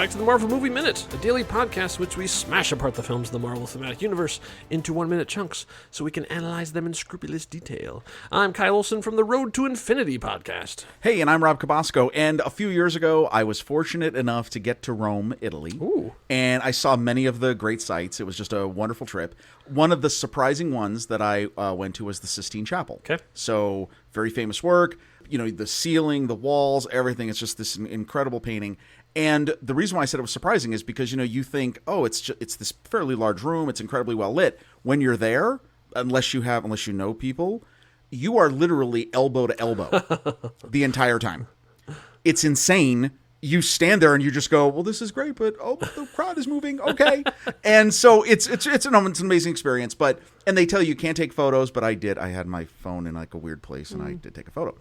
back to the Marvel Movie Minute, a daily podcast in which we smash apart the films of the Marvel Cinematic Universe into 1-minute chunks so we can analyze them in scrupulous detail. I'm Kyle Olson from the Road to Infinity podcast. Hey, and I'm Rob Cabasco, and a few years ago, I was fortunate enough to get to Rome, Italy, and I saw many of the great sights. It was just a wonderful trip. One of the surprising ones that I went to was the Sistine Chapel. Okay. So, very famous work. You know, the ceiling, the walls, everything. It's just this incredible painting. And the reason why I said it was surprising is because, you know, you think, oh, it's this fairly large room. It's incredibly well lit. When you're there, unless you know people, you are literally elbow to elbow the entire time. It's insane. You stand there and you just go, well, this is great, but the crowd is moving. Okay. And so it's an amazing experience, and they tell you can't take photos, but I did. I had my phone in like a weird place and I did take a photo.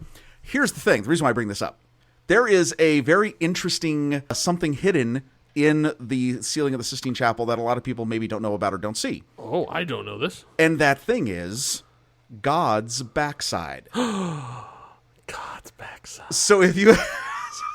Here's the thing. The reason why I bring this up. There is a very interesting something hidden in the ceiling of the Sistine Chapel that a lot of people maybe don't know about or don't see. Oh, I don't know this. And that thing is God's backside. God's backside. So if you...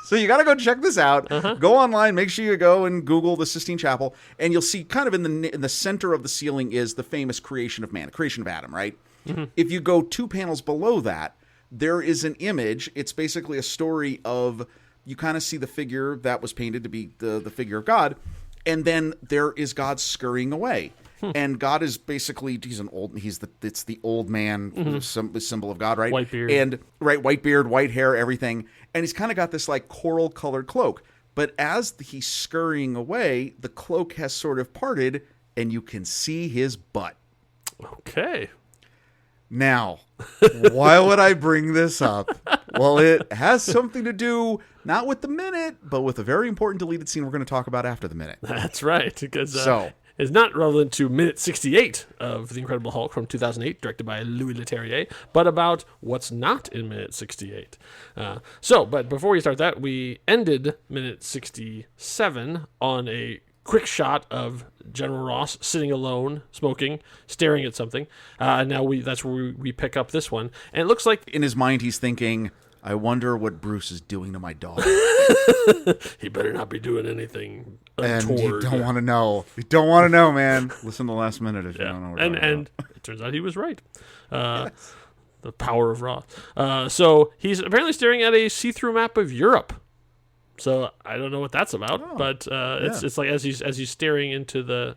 So you got to go check this out. Go online. Make sure you go and Google the Sistine Chapel, and you'll see kind of in the center of the ceiling is the famous creation of man, creation of Adam, right? Mm-hmm. If you go 2 panels below that, there is an image. It's basically a story of, you kind of see the figure that was painted to be the figure of God, and then there is God scurrying away. And God is basically, it's the old man, symbol of God, right? White beard. And white beard, white hair, everything. And he's kind of got this like coral colored cloak. But as he's scurrying away, the cloak has sort of parted and you can see his butt. Okay. Now, why would I bring this up? Well, it has something to do, not with the minute, but with a very important deleted scene we're going to talk about after the minute. That's right. Because it's not relevant to minute 68 of The Incredible Hulk from 2008, directed by Louis Leterrier, but about what's not in minute 68. But before we start that, we ended minute 67 on a quick shot of General Ross sitting alone, smoking, staring at something. Now that's where we pick up this one. And it looks like... In his mind, he's thinking, I wonder what Bruce is doing to my dog. He better not be doing anything untoward. And you don't want to know. You don't want to know, man. Listen to the last minute if you don't know what and it turns out he was right. Yes. The power of Ross. So he's apparently staring at a see-through map of Europe. So I don't know what that's about, but it's like as he's staring into the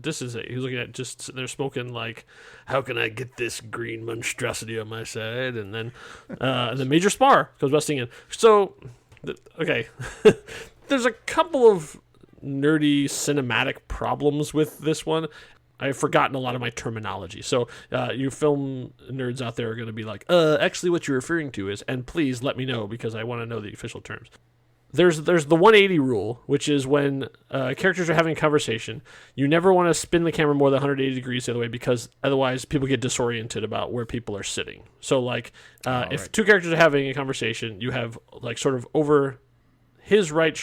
distance, he's looking at just sitting there smoking, like, how can I get this green monstrosity on my side? And then Major Sparr goes busting in. So okay, there's a couple of nerdy cinematic problems with this one. I've forgotten a lot of my terminology. So you film nerds out there are going to be like, actually what you're referring to is, and please let me know because I want to know the official terms. There's the 180 rule, which is when characters are having a conversation, you never want to spin the camera more than 180 degrees the other way because otherwise people get disoriented about where people are sitting. So like if two characters are having a conversation, you have like sort of over his right,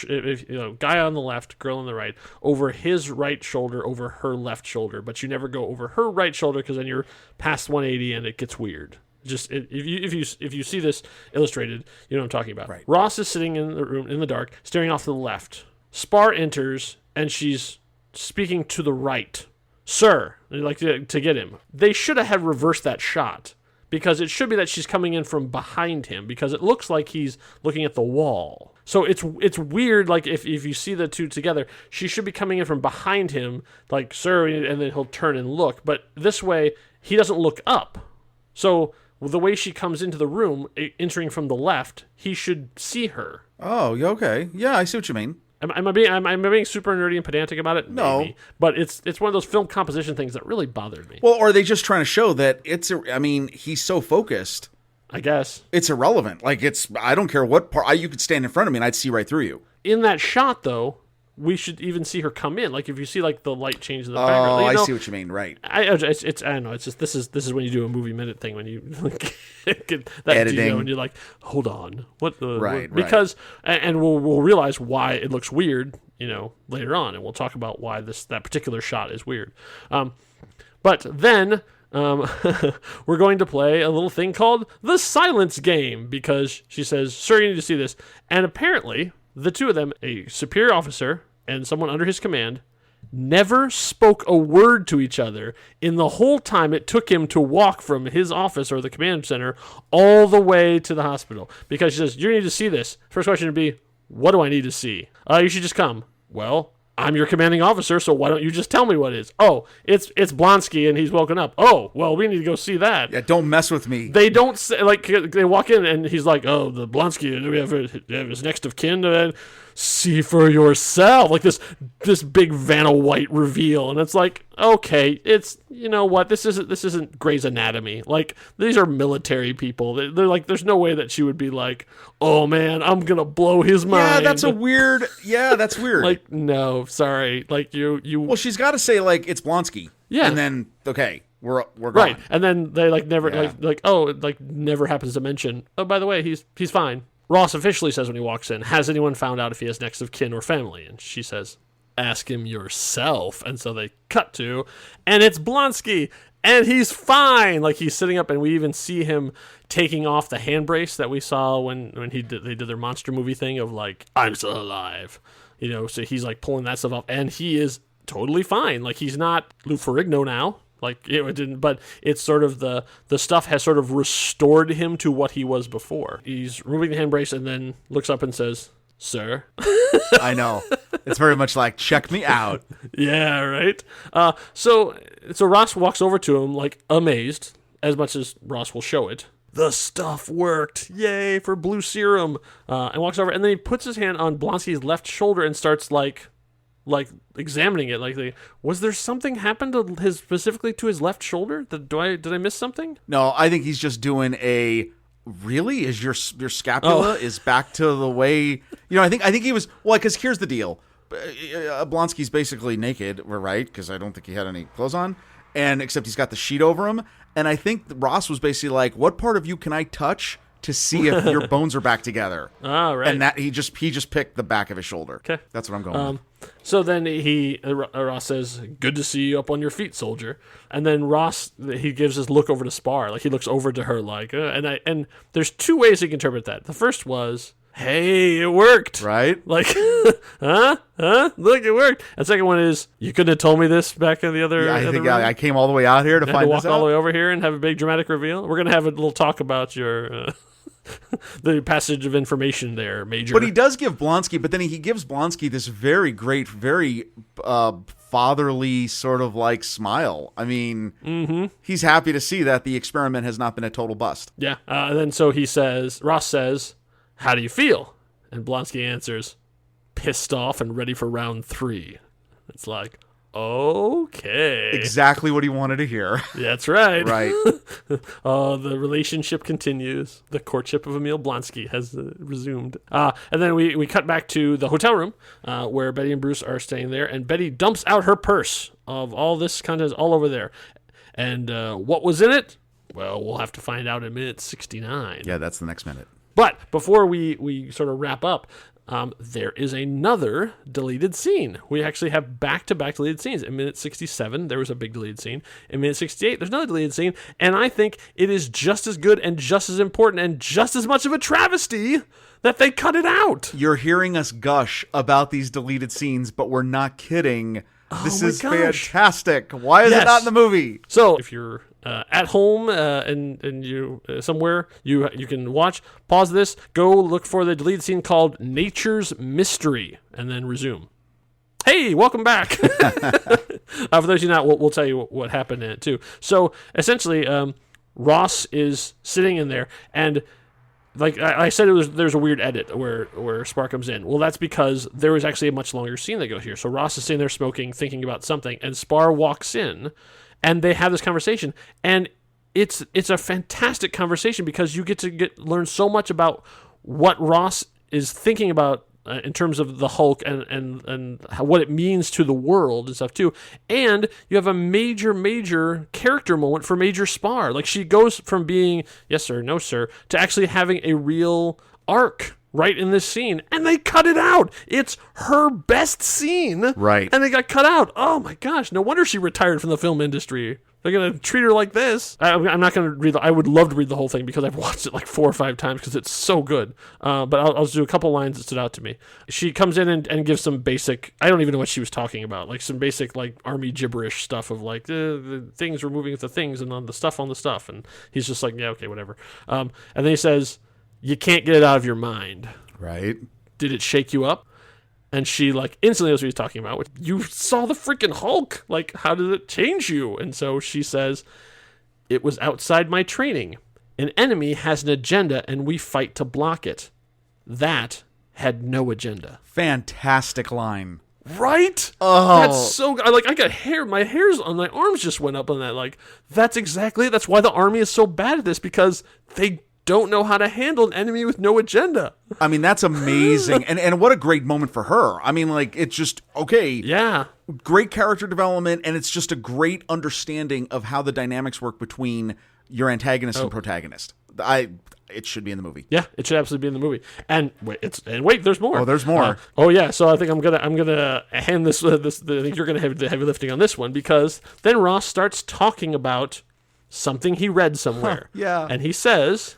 guy on the left, girl on the right, over his right shoulder, over her left shoulder, but you never go over her right shoulder because then you're past 180 and it gets weird. Just if you see this illustrated, you know what I'm talking about. Right. Ross is sitting in the room in the dark, staring off to the left. Sparr enters and she's speaking to the right. Sir, they'd like to get him. They should have reversed that shot because it should be that she's coming in from behind him because it looks like he's looking at the wall. So it's weird. Like if you see the two together, she should be coming in from behind him, like sir, and then he'll turn and look. But this way, he doesn't look up. So the way she comes into the room, entering from the left, he should see her. Oh, okay. Yeah, I see what you mean. Am I being super nerdy and pedantic about it? No. Maybe. But it's one of those film composition things that really bothered me. Well, or are they just trying to show that he's so focused. I guess. It's irrelevant. Like, I don't care what part, you could stand in front of me and I'd see right through you. In that shot, though, we should even see her come in. Like if you see like the light change in the background. I see what you mean. Right. I don't know. It's just this is when you do a movie minute thing when you get that editing and you're like, hold on, what the right? Because and we'll realize why it looks weird, later on, and we'll talk about why that particular shot is weird. But then. We're going to play a little thing called the silence game because she says, sir, you need to see this. And apparently the two of them, a superior officer and someone under his command, never spoke a word to each other in the whole time it took him to walk from his office or the command center all the way to the hospital. Because she says, you need to see this. First question would be, what do I need to see? You should just come. Well, I'm your commanding officer, so why don't you just tell me what it is? Oh, it's Blonsky, and he's woken up. Oh, well, we need to go see that. Yeah, don't mess with me. They don't say, like, they walk in, and he's like, oh, the Blonsky, do we have his next of kin? And see for yourself. Like this big Vanna White reveal. And it's like, okay, it's, you know what, this isn't Grey's Anatomy. Like, these are military people. They're like, there's no way that she would be like, oh man, I'm gonna blow his mind. That's weird. Like, no, sorry. Like you Well, she's gotta say, like, it's Blonsky. Yeah. And then, okay, we're gone. Right. And then they like never never happens to mention, oh, by the way, he's fine. Ross officially says when he walks in, has anyone found out if he has next of kin or family? And she says, ask him yourself. And so they cut to, and it's Blonsky, and he's fine. Like, he's sitting up, and we even see him taking off the hand brace that we saw when they did their monster movie thing of, like, I'm still alive. You know, so he's, like, pulling that stuff off, and he is totally fine. Like, he's not Lou Ferrigno now. Like, it didn't, but it's sort of the stuff has sort of restored him to what he was before. He's removing the hand brace and then looks up and says, sir. I know. It's very much like, check me out. Yeah, right? So Ross walks over to him, like, amazed, as much as Ross will show it. The stuff worked. Yay for blue serum. And walks over, and then he puts his hand on Blonsky's left shoulder and starts, like examining it. Like, was there something happened to specifically to his left shoulder? Did I miss something? No, I think he's just doing a. Really, is your scapula is back to the way? You know, I think he was. Well, because here's the deal. Blonsky's basically naked, right? Because I don't think he had any clothes on, and except he's got the sheet over him. And I think Ross was basically like, "What part of you can I touch to see if your bones are back together?" Ah, right. And that he just picked the back of his shoulder. Okay, that's what I'm going with. So then Ross says, "Good to see you up on your feet, soldier." And then Ross, he gives this look over to Sparr, like he looks over to her, like, and there's two ways he can interpret that. The first was, "Hey, it worked," right? Like, huh? Look, it worked. And second one is, "You couldn't have told me this back in the other." Yeah, I think I came all the way out here to find this out. Walk all the way over here and have a big dramatic reveal. We're gonna have a little talk about your. The passage of information there, Major. But he does give Blonsky, but then he gives Blonsky this very great, very fatherly sort of like smile. I mean, he's happy to see that the experiment has not been a total bust. Yeah. And then so Ross says, how do you feel? And Blonsky answers, pissed off and ready for round 3. It's like, okay. Exactly what he wanted to hear. That's right. Right. The relationship continues. The courtship of Emil Blonsky has resumed. And then we cut back to the hotel room where Betty and Bruce are staying there. And Betty dumps out her purse of all this content all over there. And what was in it? Well, we'll have to find out in minute 69. Yeah, that's the next minute. But before we sort of wrap up, there is another deleted scene. We actually have back-to-back deleted scenes. In minute 67, there was a big deleted scene. In minute 68, there's another deleted scene. And I think it is just as good and just as important and just as much of a travesty that they cut it out. You're hearing us gush about these deleted scenes, but we're not kidding. This is fantastic. Why is it not in the movie? So if you're at home and you somewhere you can watch, pause this, go look for the deleted scene called Nature's Mystery, and then resume. Hey, welcome back. For those of you not, we'll tell you what happened in it too. So essentially, Ross is sitting in there, and like I said, there's a weird edit where Sparr comes in. Well, that's because there was actually a much longer scene that goes here. So Ross is sitting there smoking, thinking about something, and Sparr walks in, and they have this conversation, and it's a fantastic conversation because you get to learn so much about what Ross is thinking about in terms of the Hulk and what it means to the world and stuff too. And you have a major character moment for Major Sparr. Like, she goes from being yes sir, no sir, to actually having a real arc right in this scene, and they cut it out. It's her best scene, right? And they got cut out. Oh my gosh! No wonder she retired from the film industry. They're gonna treat her like this. I'm not gonna read. I would love to read the whole thing because I've watched it like 4 or 5 times because it's so good. But I'll just do a couple lines that stood out to me. She comes in and gives some basic. I don't even know what she was talking about. Like some basic like army gibberish stuff of like the things were moving with the things and on the stuff. And he's just like, yeah, okay, whatever. And then he says, "You can't get it out of your mind." Right? Did it shake you up? And she, like, instantly knows what he's talking about. You saw the freaking Hulk. Like, how did it change you? And so she says, "It was outside my training. An enemy has an agenda, and we fight to block it. That had no agenda." Fantastic line. Right? Oh. That's so good. I got hair. My hairs on my arms just went up on that. Like, that's exactly it. That's why the army is so bad at this, because they don't know how to handle an enemy with no agenda. I mean, that's amazing. and what a great moment for her. I mean, like, it's just, okay. Yeah. Great character development, and it's just a great understanding of how the dynamics work between your antagonist and protagonist. It should be in the movie. Yeah, it should absolutely be in the movie. And wait, there's more. Oh, there's more. Yeah. So I think I'm gonna hand this. I think you're gonna have the heavy lifting on this one, because then Ross starts talking about something he read somewhere. Yeah. And he says,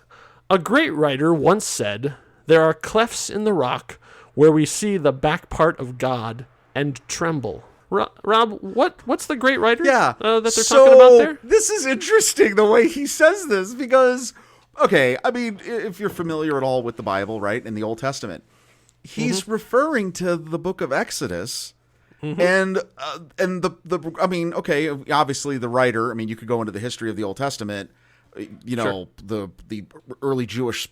"A great writer once said, there are clefts in the rock where we see the back part of God and tremble." Rob, what's the great writer that they're talking about there? This is interesting the way he says this, because, okay, I mean, if you're familiar at all with the Bible, right, in the Old Testament, he's referring to the book of Exodus. And the I mean, okay, obviously the writer, I mean, you could go into the history of the Old Testament, you know, the early Jewish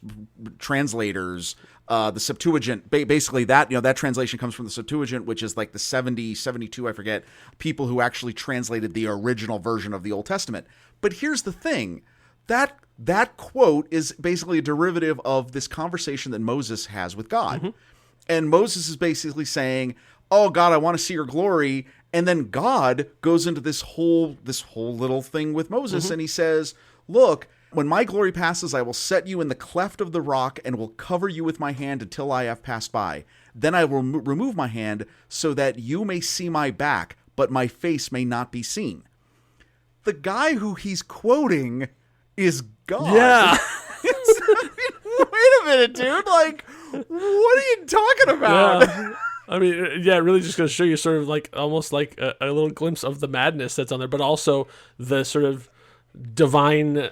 translators, the Septuagint, basically that, you know, that translation comes from the Septuagint, which is like the 72, I forget, people who actually translated the original version of the Old Testament. But here's the thing, that quote is basically a derivative of this conversation that Moses has with God. And Moses is basically saying, "Oh God, I want to see your glory." And then God goes into this whole little thing with Moses, and he says, "Look, when my glory passes, I will set you in the cleft of the rock and will cover you with my hand until I have passed by. Then I will remove my hand so that you may see my back, but my face may not be seen." The guy who he's quoting is God. Yeah. Wait a minute, dude. Like, what are you talking about? Yeah. I mean, yeah, really just going to show you sort of like almost like a little glimpse of the madness that's on there, but also the sort of divine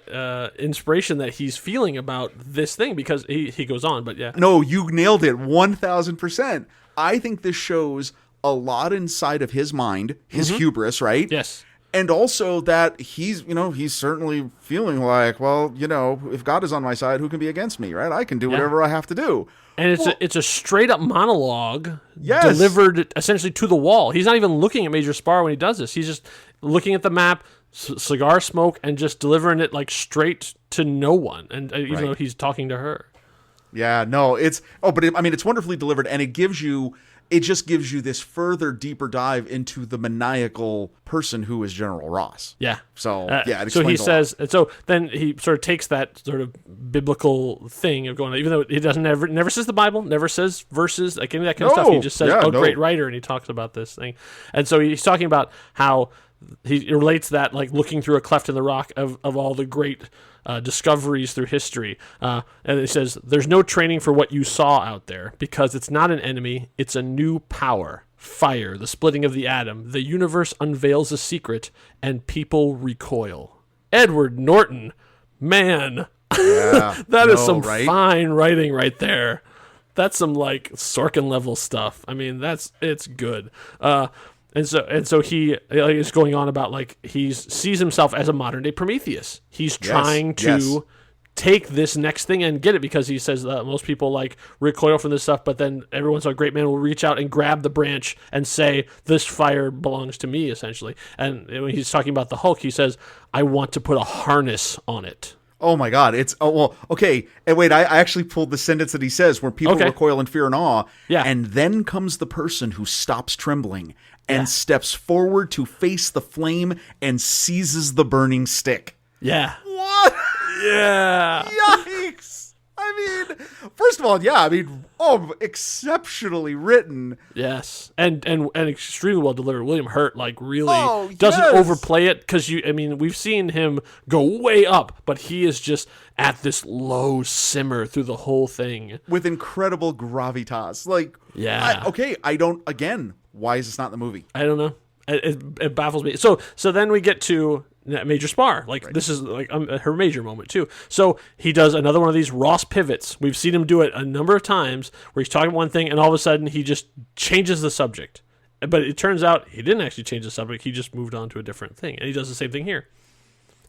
inspiration that he's feeling about this thing, because he goes on, but yeah. No, you nailed it 1,000%. I think this shows a lot inside of his mind, his hubris, right? Yes. And also that he's certainly feeling like, well, you know, if God is on my side, who can be against me, right? I can do whatever I have to do. And it's a straight up monologue delivered essentially to the wall. He's not even looking at Major Sparr when he does this. He's just looking at the map, cigar smoke, and just delivering it like straight to no one. And even though he's talking to her. Yeah, no, it's wonderfully delivered, and it just gives you this further deeper dive into the maniacal person who is General Ross. Yeah. So it explains so he a says, lot. so then he sort of takes that sort of biblical thing of going, even though he never says the Bible, never says verses, like any of that kind of stuff. He just says, great writer, and he talks about this thing. And so he's talking about how he relates that, like looking through a cleft in the rock of all the great discoveries through history. And it says, "There's no training for what you saw out there, because it's not an enemy, it's a new power. Fire, the splitting of the atom, the universe unveils a secret, and people recoil." Edward Norton, man, that is some fine writing right there. That's some like Sorkin level stuff. I mean, it's good. And so he is going on about like he sees himself as a modern day Prometheus. He's trying to take this next thing and get it, because he says that most people like recoil from this stuff, but then every once in a while a great man will reach out and grab the branch and say, "This fire belongs to me," essentially. And when he's talking about the Hulk, he says, "I want to put a harness on it." Oh my God! Okay. And wait, I actually pulled the sentence that he says, where people recoil in fear and awe. Yeah. And then comes the person who stops trembling and steps forward to face the flame and seizes the burning stick. Yeah. What? Yeah. Yikes! I I mean, first of all, yeah, I mean, exceptionally written. Yes, and extremely well delivered. William Hurt really doesn't yes. overplay it because we've seen him go way up, but he is just at this low simmer through the whole thing with incredible gravitas. Again, why is this not in the movie? I don't know. It baffles me. So then we get to Major Sparr. This is her major moment too. So he does another one of these Ross pivots. We've seen him do it a number of times where he's talking about one thing and all of a sudden he just changes the subject. But it turns out he didn't actually change the subject. He just moved on to a different thing. And he does the same thing here.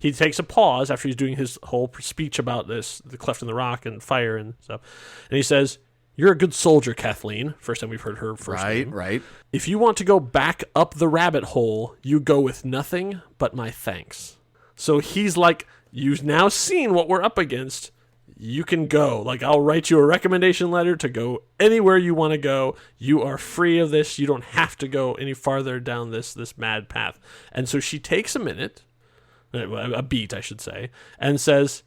He takes a pause after he's doing his whole speech about the cleft in the rock and fire and stuff. And he says, "You're a good soldier, Kathleen." First time we've heard her first name. Right. "If you want to go back up the rabbit hole, you go with nothing but my thanks." So he's like, you've now seen what we're up against. You can go. I'll write you a recommendation letter to go anywhere you want to go. You are free of this. You don't have to go any farther down this mad path. And so she takes a minute, a beat, I should say, and says,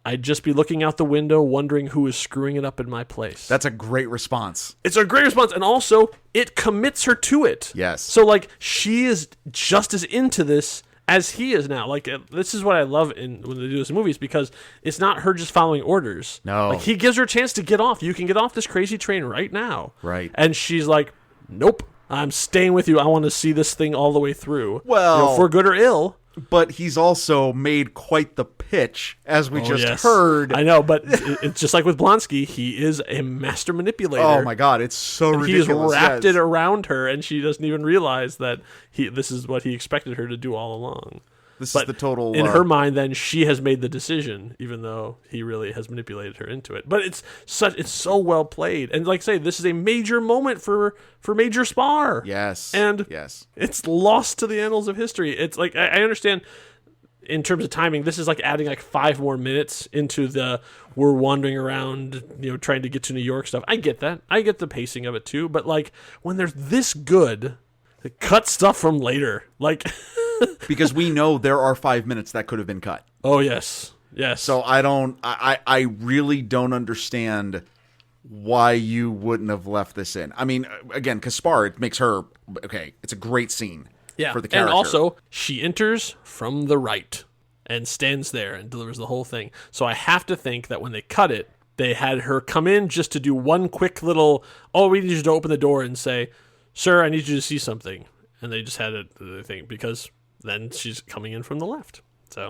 "I'd just be looking out the window wondering who is screwing it up in my place." That's a great response. It's a great response. And also, it commits her to it. Yes. So, she is just as into this as he is now. This is what I love when they do this in movies, because it's not her just following orders. No. He gives her a chance to get off. You can get off this crazy train right now. Right. And she's like, "Nope, I'm staying with you. I want to see this thing all the way through." Well, for good or ill. But he's also made quite the pitch, as we just heard. I know, but it's just like with Blonsky. He is a master manipulator. Oh my God, it's so ridiculous. He's wrapped it around her, and she doesn't even realize that this is what he expected her to do all along. This is the total... in her mind, then, she has made the decision, even though he really has manipulated her into it. But it's so well played. And like I say, this is a major moment for Major Sparr. Yes. And yes. It's lost to the annals of history. It's I understand in terms of timing, this is adding 5 more minutes into we're wandering around, trying to get to New York stuff. I get that. I get the pacing of it too. But when they're this good, cut stuff from later. Because we know there are 5 minutes that could have been cut. Oh, yes. Yes. So I really don't understand why you wouldn't have left this in. I mean, again, because Sparr, it makes her, it's a great scene for the character. And also, she enters from the right and stands there and delivers the whole thing. So I have to think that when they cut it, they had her come in just to do one quick little, we need you to open the door and say, "Sir, I need you to see something." And they just had the thing because then she's coming in from the left. So,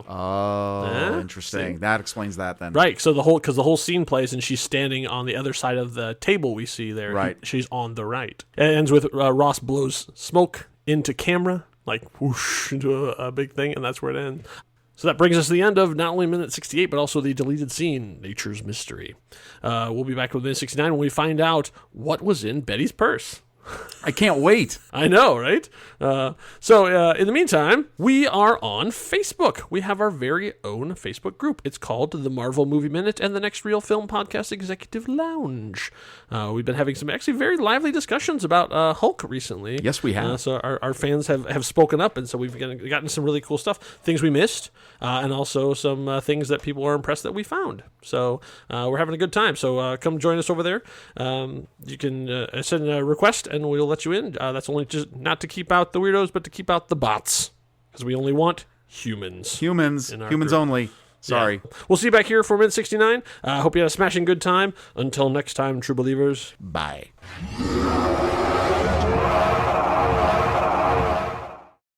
interesting. See? That explains that then. Right. So the whole scene plays and she's standing on the other side of the table we see there. Right. She's on the right. It ends with Ross blows smoke into camera, whoosh, into a big thing, and that's where it ends. So that brings us to the end of not only minute 68, but also the deleted scene, Nature's Mystery. We'll be back with minute 69 when we find out what was in Betty's purse. I can't wait. I know, right? So in the meantime, we are on Facebook. We have our very own Facebook group. It's called The Marvel Movie Minute and the Next Reel Film Podcast Executive Lounge. We've been having some actually very lively discussions about Hulk recently. Yes, we have. So our fans have spoken up, and so we've gotten some really cool stuff, things we missed, and also some things that people are impressed that we found. So we're having a good time. So come join us over there. You can send a request, and we'll let you in. That's only just not to keep out the weirdos, but to keep out the bots, because we only want humans. Humans group. only. Sorry. Yeah. We'll see you back here for minute 69. Hope you had a smashing good time. Until next time, true believers. Bye.